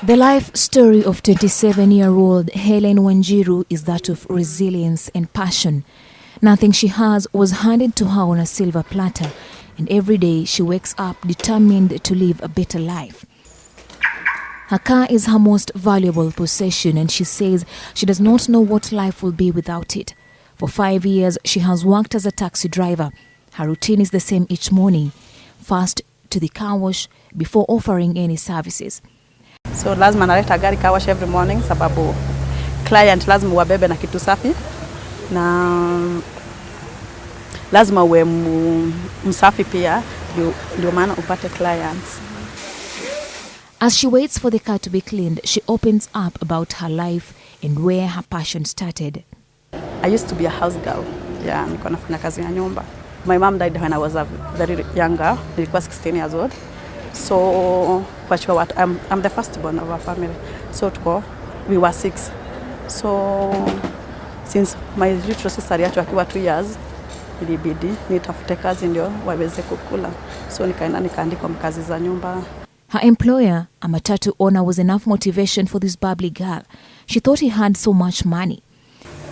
The life story of 27-year-old Helen Wanjiru is that of resilience and passion. Nothing she has was handed to her on a silver platter, and every day she wakes up determined to live a better life. Her car is her most valuable possession, and she says she does not know what life will be without it. For 5 years, she has worked as a taxi driver. Her routine is the same each morning. First to the car wash before offering any services. So lazima naleta gari car wash every morning sababu client lazima wabebe na kitu safi na lazima uwe msafi pia ndio maana upate clients. As she waits for the car to be cleaned, she opens up about her life and where her passion started. I used to be a house girl. Yeah, nilikuwa nafanya kazi ya nyumba. My mom died when I was very younger. Nilikuwa 16 years old. So, kwa sure what I'm the firstborn of our family. So we were 6. So since my little sister akiwa 2 years, ilibidi nitafute kazi ndio waweze kukula. So nikaandikwa kazi za nyumba. Her employer, a matatu owner, was enough motivation for this bubbly girl. She thought he had so much money.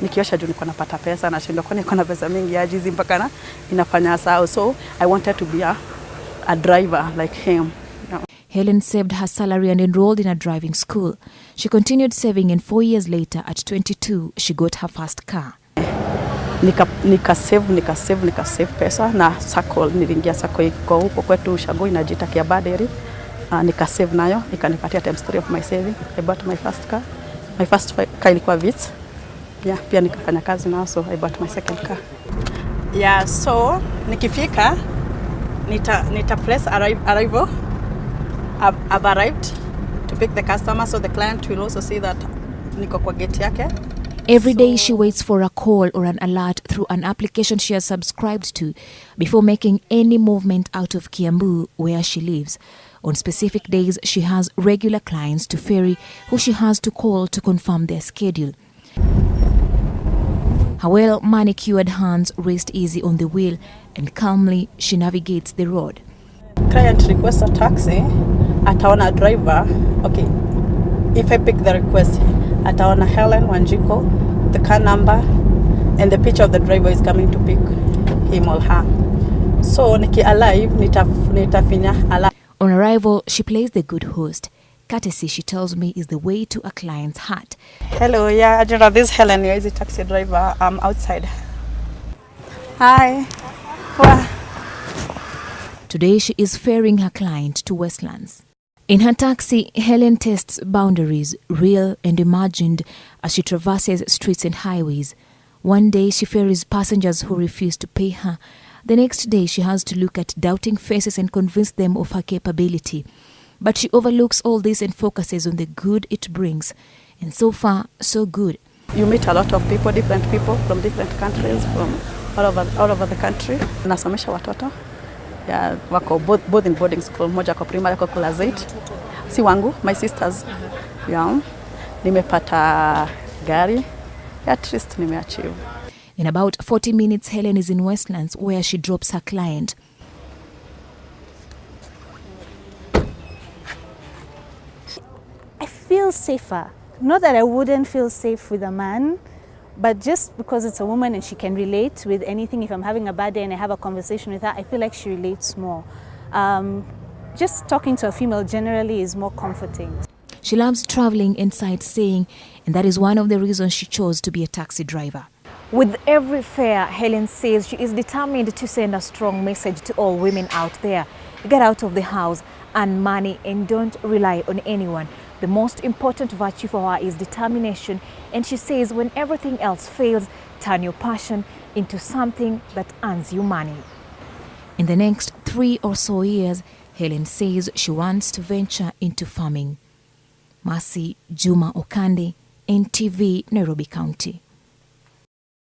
Nikiosha juu niko napata pesa na shindo kwa niko na pesa mingi ajizi mpaka na inafanya sawa. So I wanted to be a driver like him. Helen saved her salary and enrolled in a driving school. She continued saving, and 4 years later, at 22, she got her first car. Nika save pesa na circle. Nilingia circle iko huko kwetu Ushago inajiita Kiabaderi. Nika save nayo, ikanipatia times 3 of my saving. I bought my first car. My first car ilikuwa Vitz. Yeah, pia nikafanya kazi nao, so I bought my second car. Yeah, so nikifika nita place arrival. I've arrived to pick the customer, so the client will also see that niko kwa gate yake. Every day she waits for a call or an alert through an application she has subscribed to before making any movement out of Kiambu, where she lives. On specific days, she has regular clients to ferry who she has to call to confirm their schedule. Her well-manicured hands rest easy on the wheel, and calmly she navigates the road. Client requests a taxi, ataona driver. Okay, if I pick the request, ataona Helen Wanjiru, the car number, and the picture of the driver is coming to pick him or her. So niki alive, nitafinya alive. On arrival, she plays the good host. Courtesy, she tells me, is the way to a client's heart. Hello, yeah, Ajira, this is Helen, you're a taxi driver. I'm outside. Hi. Today, she is ferrying her client to Westlands. In her taxi, Helen tests boundaries, real and imagined, as she traverses streets and highways. One day, she ferries passengers who refuse to pay her. The next day, she has to look at doubting faces and convince them of her capability. But she overlooks all this and focuses on the good it brings. And so far, so good. You meet a lot of people, different people from different countries, from all over the country. Nasomesha watoto. Yeah, wako both in boarding school. Moja kwa primary kwa class 8. Si wangu, my sisters. Yeah. Nimepata gari. At least nimeachieve. In about 40 minutes, Helen is in Westlands, where she drops her client. I feel safer. Not that I wouldn't feel safe with a man, but just because it's a woman and she can relate with anything. If I'm having a bad day and I have a conversation with her, I feel like she relates more. Just talking to a female generally is more comforting. She loves traveling and sightseeing, and that is one of the reasons she chose to be a taxi driver. With every fare, Helen says she is determined to send a strong message to all women out there. Get out of the house, earn money, and don't rely on anyone. The most important virtue for her is determination, and she says when everything else fails, turn your passion into something that earns you money. In the next 3 or so years, Helen says she wants to venture into farming. Mercy Juma Okande, NTV, Nairobi County.